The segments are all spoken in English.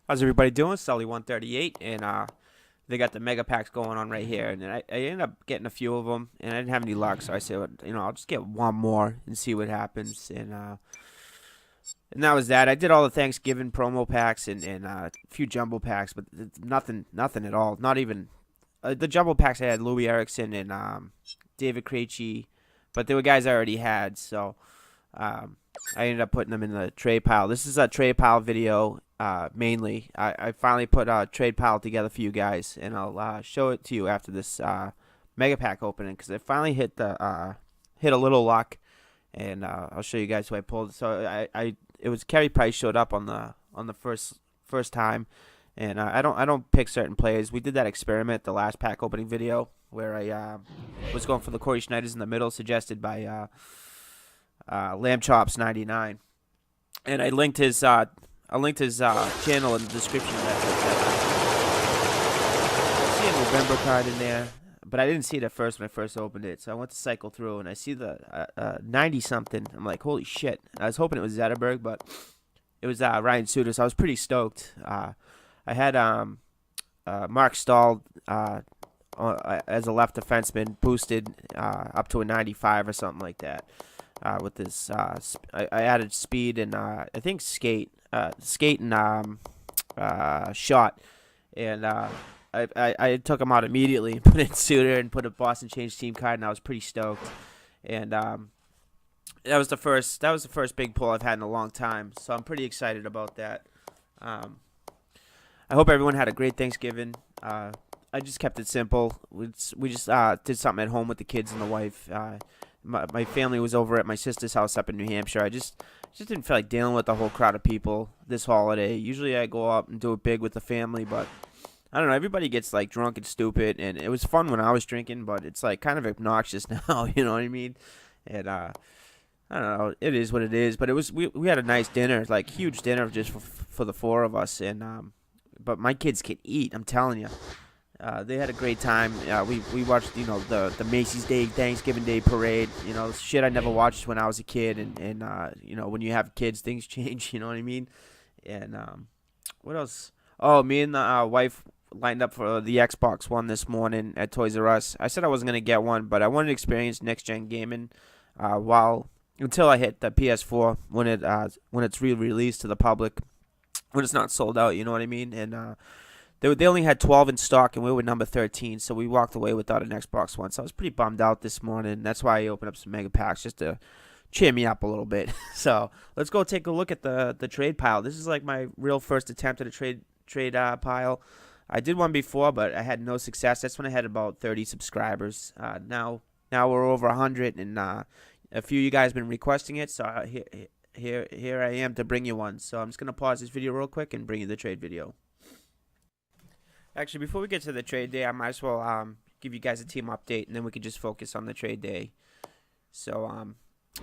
How's everybody doing? Sully 138, and they got the mega packs going on right here, and I ended up getting a few of them, and I didn't have any luck, so I said, well, I'll just get one more and see what happens, and that was that. I did all the Thanksgiving promo packs and a few jumbo packs, but nothing at all. Not even the jumbo packs. I had Louis Erickson and David Krejci, but they were guys I already had, so I ended up putting them in the trade pile. This is a trade pile video. Mainly, I finally put a trade pile together for you guys, and I'll show it to you after this mega pack opening because I finally hit a little luck, and I'll show you guys who I pulled. So it was Carey Price showed up on the first time, and I don't pick certain players. We did that experiment the last pack opening video where I was going for the Corey Schneiders in the middle, suggested by Lamb Chops 99, and I linked his channel in the description. I see a November card in there, but I didn't see it at first when I first opened it. So I went to cycle through, and I see the 90-something. I'm like, holy shit. I was hoping it was Zetterberg, but it was Ryan Suter, so I was pretty stoked. I had Mark Stahl as a left defenseman boosted up to a 95 or something like that. With this, I added speed and I think skate and shot, and I took him out immediately and put in Suter and put a Boston Change team card, and I was pretty stoked. And that was the first big pull I've had in a long time, so I'm pretty excited about that. I hope everyone had a great Thanksgiving. I just kept it simple. We just did something at home with the kids and the wife. My family was over at my sister's house up in New Hampshire. I just didn't feel like dealing with the whole crowd of people this holiday. Usually I go up and do it big with the family, but I don't know. Everybody gets like drunk and stupid, and it was fun when I was drinking, but it's like kind of obnoxious now. You know what I mean? And I don't know. It is what it is. But we had a nice dinner, like huge dinner just for the four of us, and but my kids can eat. I'm telling you. They had a great time. We watched, the Macy's Day Thanksgiving Day parade. Shit I never watched when I was a kid. And when you have kids, things change. You know what I mean? And what else? Oh, me and the wife lined up for the Xbox One this morning at Toys R Us. I said I wasn't gonna get one, but I wanted to experience next gen gaming until I hit the PS4 when it's re-released to the public, when it's not sold out. You know what I mean? And They only had 12 in stock, and we were number 13, so we walked away without an Xbox One. So I was pretty bummed out this morning. That's why I opened up some mega packs just to cheer me up a little bit. So let's go take a look at the trade pile. This is like my real first attempt at a trade pile. I did one before, but I had no success. That's when I had about 30 subscribers. Now we're over 100, and a few of you guys have been requesting it. So here I am to bring you one. So I'm just gonna pause this video real quick and bring you the trade video. Actually, before we get to the trade day, I might as well give you guys a team update, and then we can just focus on the trade day. So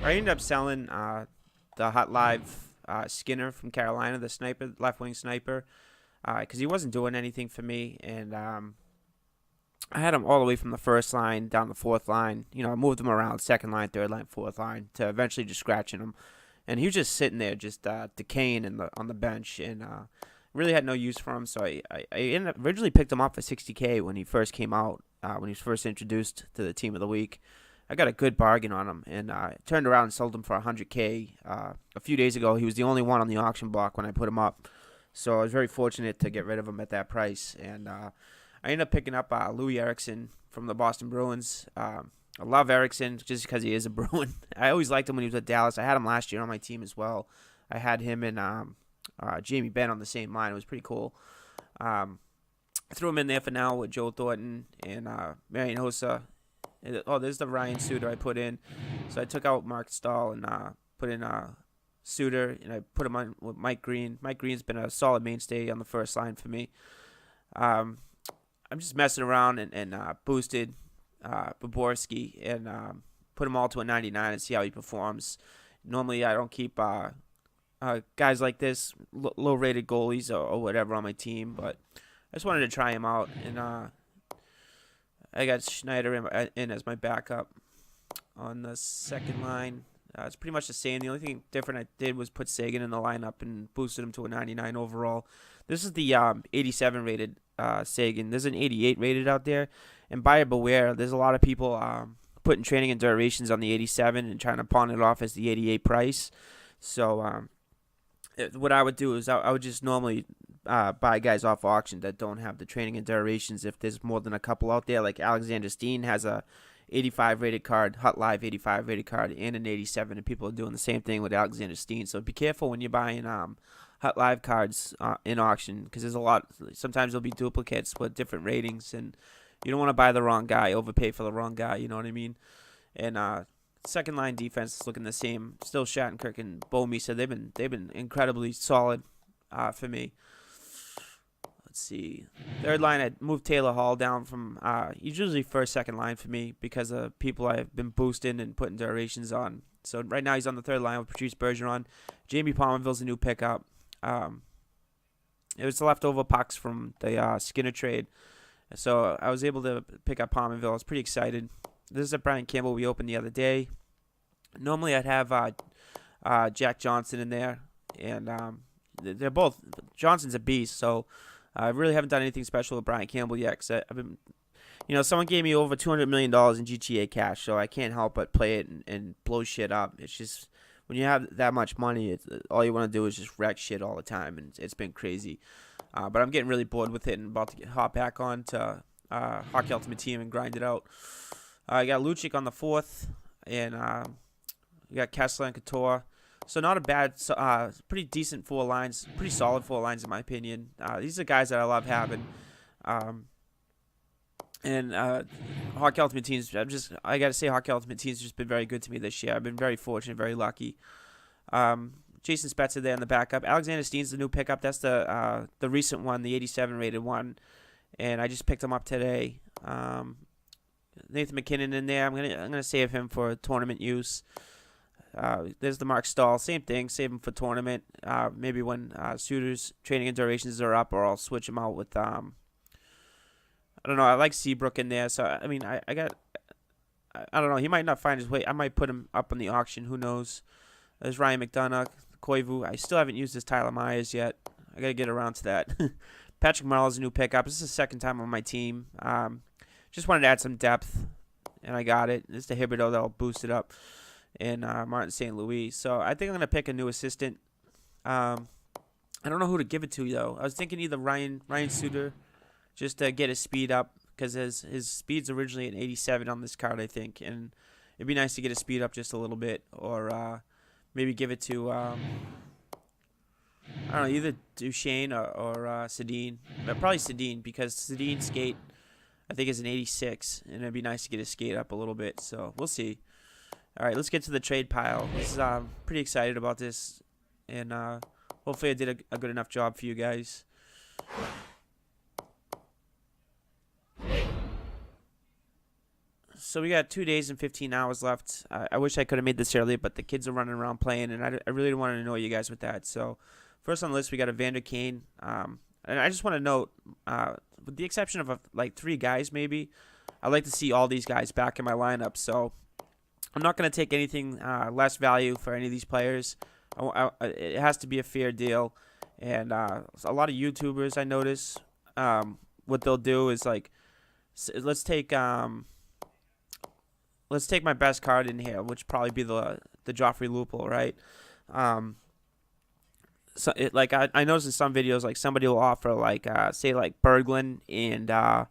I ended up selling the Hot Live Skinner from Carolina, the sniper, left-wing sniper, because he wasn't doing anything for me, and I had him all the way from the first line down the fourth line. I moved him around second line, third line, fourth line to eventually just scratching him, and he was just sitting there, just decaying on the bench, and really had no use for him, so I ended up originally picked him up for $60K when he first came out, when he was first introduced to the team of the week. I got a good bargain on him, and I turned around and sold him for $100K a few days ago. He was the only one on the auction block when I put him up, so I was very fortunate to get rid of him at that price. And I ended up picking up Louis Erickson from the Boston Bruins. I love Erickson just because he is a Bruin. I always liked him when he was at Dallas. I had him last year on my team as well. I had him in Jamie Benn on the same line. It was pretty cool. I threw him in there for now with Joe Thornton and Marian Hossa. Oh, there's the Ryan Suter I put in. So I took out Mark Stahl and put in Suter, and I put him on with Mike Green. Mike Green's been a solid mainstay on the first line for me. I'm just messing around and boosted Bobrovsky and put him all to a 99 and see how he performs. Normally I don't keep guys like this, low-rated goalies or whatever on my team, but I just wanted to try him out, and I got Schneider in as my backup on the second line. It's pretty much the same. The only thing different I did was put Sagan in the lineup and boosted him to a 99 overall. This is the 87 rated Sagan. There's an 88 rated out there, and buyer beware. There's a lot of people putting training and durations on the 87 and trying to pawn it off as the 88 price. So what I would do is I would just normally buy guys off auction that don't have the training and durations. If there's more than a couple out there, like Alexander Steen has a 85 rated card, Hut Live 85 rated card, and an 87, and people are doing the same thing with Alexander Steen. So be careful when you're buying Hut Live cards in auction, because there's a lot. Sometimes there'll be duplicates with different ratings, and you don't want to buy the wrong guy, overpay for the wrong guy. You know what I mean? And second line defense is looking the same. Still Shattenkirk and Bomey, so they've been incredibly solid for me. Let's see. Third line, I moved Taylor Hall down from he's usually first, second line for me because of people I've been boosting and putting durations on. So right now he's on the third line with Patrice Bergeron. Jamie Palmerville's a new pickup. It was leftover pucks from the Skinner trade. So I was able to pick up Palmerville. I was pretty excited. This is a Brian Campbell we opened the other day. Normally I'd have Jack Johnson in there. And they're both, Johnson's a beast, so I really haven't done anything special with Brian Campbell yet, because I've been, someone gave me over $200 million in GTA cash, so I can't help but play it and blow shit up. It's just, when you have that much money, all you want to do is just wreck shit all the time, and it's been crazy. But I'm getting really bored with it and about to hop back on to Hockey Ultimate Team and grind it out. I got Lucic on the fourth, and we got Kessler and Couture. So not a bad, pretty decent four lines, pretty solid four lines in my opinion. These are guys that I love having. And Hockey Ultimate Team's, I got to say Hockey Ultimate Team's just been very good to me this year. I've been very fortunate, very lucky. Jason Spezza there in the backup. Alexander Steen's the new pickup. That's the recent one, the 87 rated one. And I just picked him up today. Nathan McKinnon in there. I'm gonna save him for tournament use. There's the Mark Stahl. Same thing. Save him for tournament. Maybe when Suitors training and durations are up, or I'll switch him out with I don't know. I like Seabrook in there. So I mean, I don't know. He might not find his way. I might put him up on the auction. Who knows? There's Ryan McDonough, Koivu. I still haven't used this Tyler Myers yet. I gotta get around to that. Patrick Marleau's a new pickup. This is the second time on my team. Just wanted to add some depth, and I got it. This is the Hiberto that'll boost it up. And Martin St. Louis. So I think I'm going to pick a new assistant. I don't know who to give it to, though. I was thinking either Ryan Suter, just to get his speed up, because his speed's originally an 87 on this card, I think. And it'd be nice to get his speed up just a little bit. Or maybe give it to, I don't know, either Duchesne or Sedin. But probably Sedin, because Sedin's skate, I think, is an 86. And it'd be nice to get his skate up a little bit. So we'll see. All right, let's get to the trade pile. I'm pretty excited about this, and hopefully I did a good enough job for you guys. So we got 2 days and 15 hours left. I wish I could have made this earlier, but the kids are running around playing, and I really don't want to annoy you guys with that. So first on the list, we got Evander Kane. And I just want to note, with the exception of like 3 guys maybe, I'd like to see all these guys back in my lineup. So I'm not going to take anything less value for any of these players. It has to be a fair deal. And a lot of YouTubers, I notice, what they'll do is like, let's take my best card in here, which probably be the Joffrey Lupul, right? So I noticed in some videos, like somebody will offer like say like Berglund and a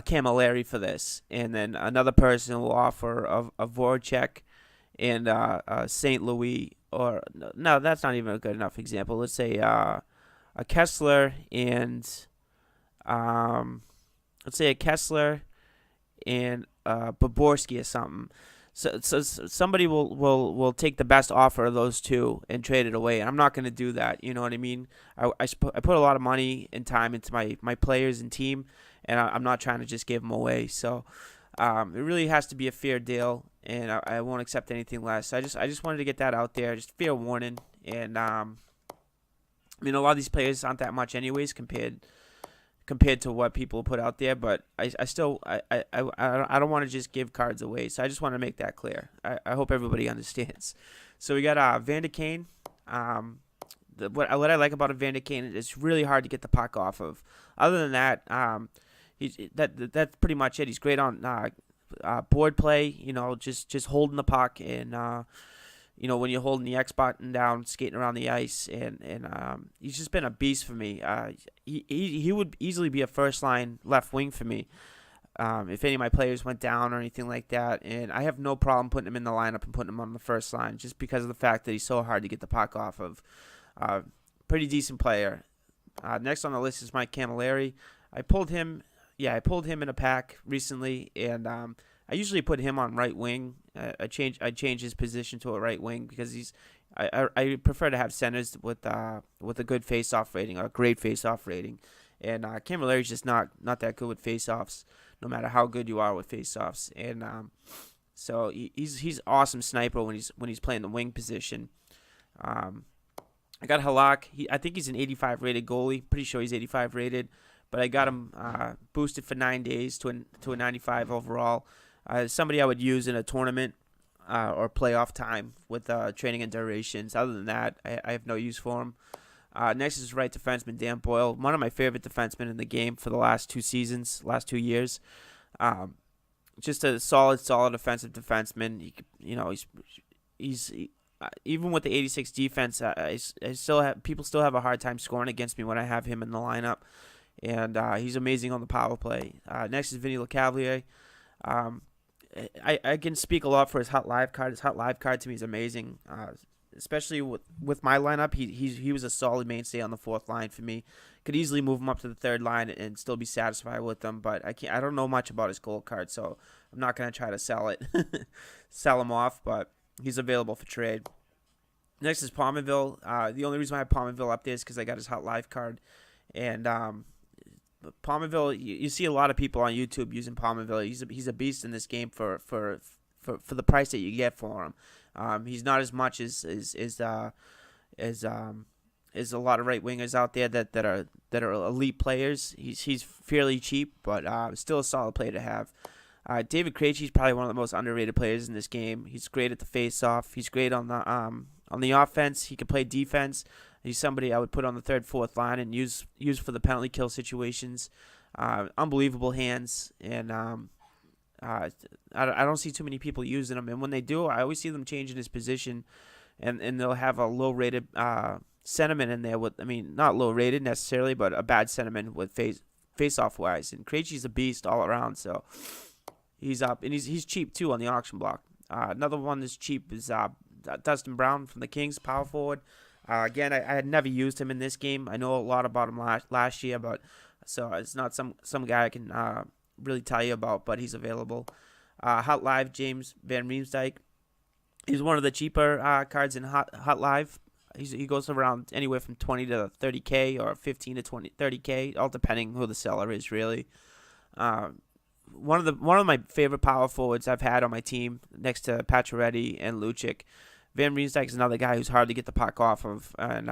Camilleri for this, and then another person will offer a Voracek and St. Louis, or no, that's not even a good enough example. Let's say a Kessler and Bobrovsky or something. So somebody will take the best offer of those two and trade it away, and I'm not going to do that. You know what I mean? I put a lot of money and time into my players and team, and I'm not trying to just give them away. So it really has to be a fair deal, and I won't accept anything less. I just wanted to get that out there, just fair warning. And I mean, a lot of these players aren't that much anyways compared compared to what people put out there. But I still I don't want to just give cards away, so I just want to make that clear. I hope everybody understands. So we got Van de Kane. What I like about Van de Kane is it's really hard to get the puck off of. Other than that, that's pretty much it. He's great on board play. Just holding the puck and when you're holding the X button down, skating around the ice, and he's just been a beast for me. He would easily be a first line left wing for me. If any of my players went down or anything like that, and I have no problem putting him in the lineup and putting him on the first line just because of the fact that he's so hard to get the puck off of. Pretty decent player. Next on the list is Mike Camilleri. I pulled him in a pack recently, and I usually put him on right wing. I change his position to a right wing because I prefer to have centers with a good face-off rating, or a great face-off rating. And Camilleri's just not that good with face-offs, no matter how good you are with face-offs. And so he's awesome sniper when he's playing the wing position. I got Halak. I think he's an 85 rated goalie. Pretty sure he's 85 rated, but I got him boosted for 9 days to a 95 overall. Somebody I would use in a tournament or playoff time with training and durations. Other than that, I have no use for him. Next is right defenseman Dan Boyle, one of my favorite defensemen in the game for the last 2 years. Just a solid offensive defenseman. He's even with the 86 defense, people still have a hard time scoring against me when I have him in the lineup, and he's amazing on the power play. Next is Vinny LeCavalier. I can speak a lot for his Hot Live card. His Hot Live card to me is amazing, especially with my lineup. He was a solid mainstay on the fourth line for me. Could easily move him up to the third line and still be satisfied with him, but I don't know much about his gold card, so I'm not gonna try to sell him off, but he's available for trade. Next is Palmerville. The only reason I have Palmerville up there is because I got his Hot Live card. And Palmerville, you see a lot of people on YouTube using Palmerville. He's a beast in this game for the price that you get for him. He's not as much as a lot of right wingers out there that are elite players. He's fairly cheap, but still a solid player to have. David Krejci is probably one of the most underrated players in this game. He's great at the face-off. He's great on the offense. He can play defense. He's somebody I would put on the third, fourth line and use for the penalty kill situations. Unbelievable hands, and I don't see too many people using him. And when they do, I always see them changing his position, and they'll have a low-rated sentiment in there. Not low-rated necessarily, but a bad sentiment with face-off wise. And Krejci's a beast all around, so he's up, and he's cheap too on the auction block. Another one that's cheap is Dustin Brown from the Kings, power forward. Again, I had never used him in this game. I know a lot about him last year, but so it's not some guy I can really tell you about, but he's available. Hot Live, James Van Riemsdyk. He's one of the cheaper cards in Hot Live. He goes around anywhere from 20 to 30K or 15 to 30K, all depending who the seller is, really. One of my favorite power forwards I've had on my team, next to Pacioretty and Lucic. Van Riemsdyk is another guy who's hard to get the puck off of, and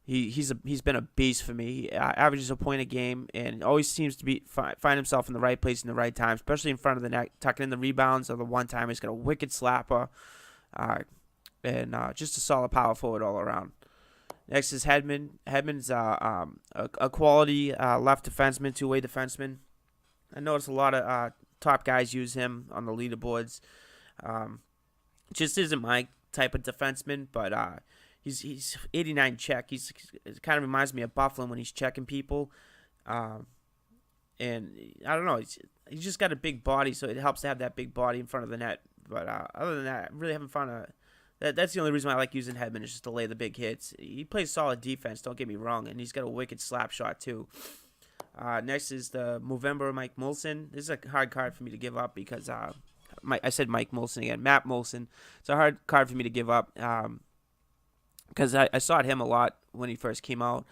he's been a beast for me. He averages a point a game and always seems to find himself in the right place in the right time, especially in front of the net, tucking in the rebounds. Or the one time he's got a wicked slapper, and just a solid power forward all around. Next is Hedman. Hedman's a quality left defenseman, two-way defenseman. I noticed a lot of top guys use him on the leaderboards. Just isn't my type of defenseman, but he's 89 check. It kind of reminds me of Bufflin when he's checking people, and I don't know. He's just got a big body, so it helps to have that big body in front of the net. But other than that, I really haven't found that's the only reason why I like using Hedman, is just to lay the big hits. He plays solid defense, don't get me wrong, and he's got a wicked slap shot too. Next is the Movember Mike Molson. This is a hard card for me to give up because I said Mike Molson again. Matt Molson. It's a hard card for me to give up because I saw him a lot when he first came out.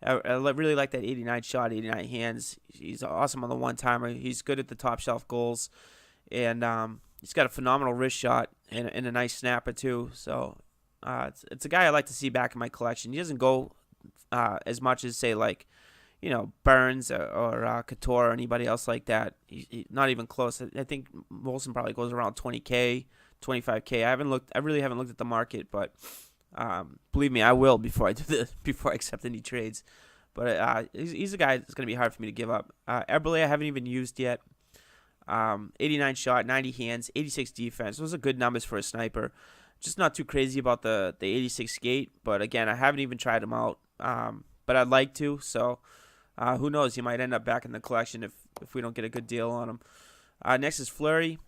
I really like that 89 shot, 89 hands. He's awesome on the one-timer. He's good at the top shelf goals. And he's got a phenomenal wrist shot and a nice snapper too. So it's a guy I like to see back in my collection. He doesn't go as much as, say, like, Burns or Couture or anybody else like that. Not even close. I think Molson probably goes around 20K, 25K. I really haven't looked at the market, but believe me, I will before I before I accept any trades. But he's a guy that's gonna be hard for me to give up. Eberle I haven't even used yet. 89 shot, 90 hands, 86 defense. Those are good numbers for a sniper. Just not too crazy about the 86 skate, but again, I haven't even tried him out. But I'd like to, so who knows? He might end up back in the collection if we don't get a good deal on him. Next is Fleury.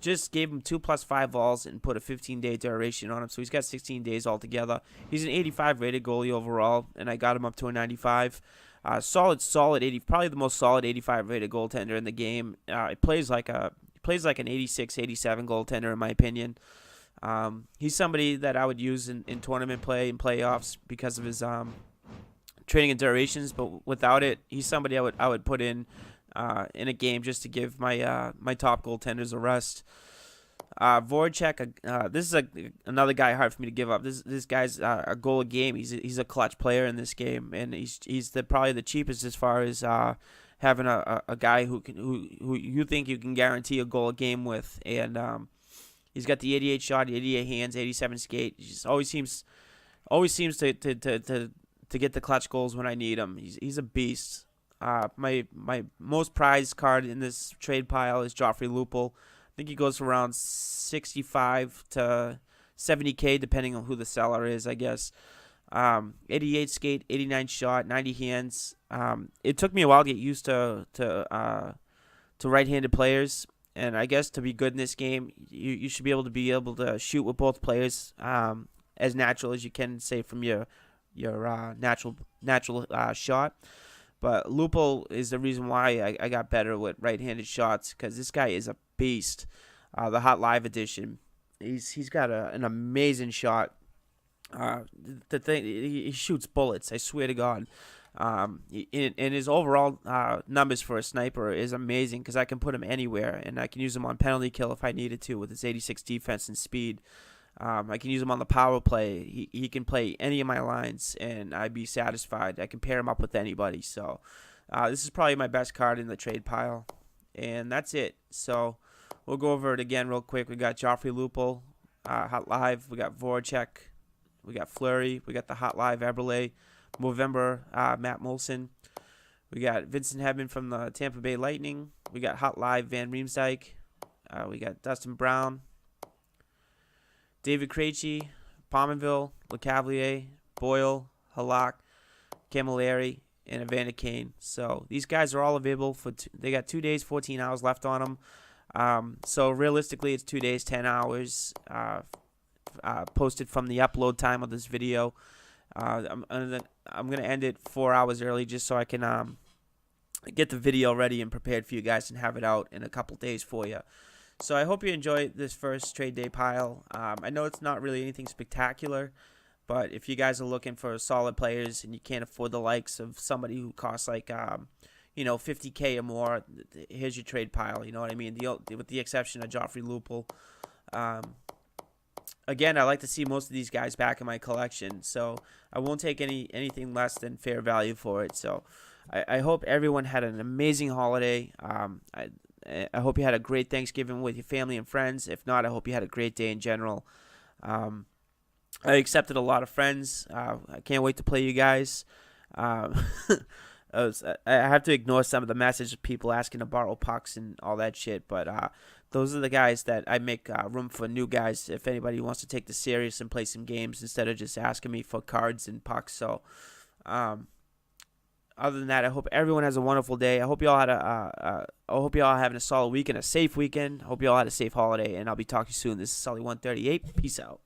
Just gave him 2+5 vols and put a 15-day duration on him, so he's got 16 days altogether. He's an 85 rated goalie overall, and I got him up to a 95. Solid 80, probably the most solid 85 rated goaltender in the game. He plays like an 86, 87 goaltender in my opinion. He's somebody that I would use in tournament play and playoffs because of his training and durations, but without it, he's somebody I would put in a game just to give my my top goaltenders a rest. Voracek, this is another guy hard for me to give up. This guy's a goal a game. He's a clutch player in this game, and he's probably the cheapest as far as having a guy who you think you can guarantee a goal a game with, and he's got the 88 shot, 88 hands, 87 skate. He just always seems to get the clutch goals when I need him. He's a beast. My most prized card in this trade pile is Joffrey Lupul. I think he goes for around 65 to 70K, depending on who the seller is, I guess. 88 skate, 89 shot, 90 hands. It took me a while to get used to right-handed players, and I guess to be good in this game, you should be able to shoot with both players as natural as you can, say, from your natural shot. But Lupul is the reason why I got better with right-handed shots, because this guy is a beast. The Hot Live edition, he's got an amazing shot. The thing, he shoots bullets, I swear to God. And his overall numbers for a sniper is amazing, because I can put him anywhere, and I can use him on penalty kill if I needed to with his 86 defense and speed. I can use him on the power play. He can play any of my lines, and I'd be satisfied. I can pair him up with anybody. So this is probably my best card in the trade pile. And that's it. So we'll go over it again real quick. We got Joffrey Lupul, Hot Live. We got Voracek. We got Fleury. We got the Hot Live Eberle. Movember, Matt Molson. We got Vincent Hedman from the Tampa Bay Lightning. We got Hot Live Van Riemsdyk. We got Dustin Brown. David Krejci, Pominville, LeCavalier, Boyle, Halak, Camilleri, and Evander Kane. So these guys are all available for they got 2 days, 14 hours left on them. So realistically, it's 2 days, 10 hours posted from the upload time of this video. I'm gonna end it 4 hours early just so I can get the video ready and prepared for you guys and have it out in a couple days for you. So I hope you enjoyed this first trade day pile. I know it's not really anything spectacular, but if you guys are looking for solid players and you can't afford the likes of somebody who costs like 50K or more, here's your trade pile. You know what I mean? With the exception of Joffrey Lupul. Again, I like to see most of these guys back in my collection, so I won't take anything less than fair value for it. So I hope everyone had an amazing holiday. I hope you had a great Thanksgiving with your family and friends. If not, I hope you had a great day in general. I accepted a lot of friends. I can't wait to play you guys. I have to ignore some of the messages of people asking to borrow pucks and all that shit, but those are the guys that I make room for new guys if anybody wants to take this serious and play some games instead of just asking me for cards and pucks. So other than that, I hope everyone has a wonderful day. I hope you all had I hope you all having a solid weekend, a safe weekend. I hope you all had a safe holiday, and I'll be talking soon. This is Sully 138. Peace out.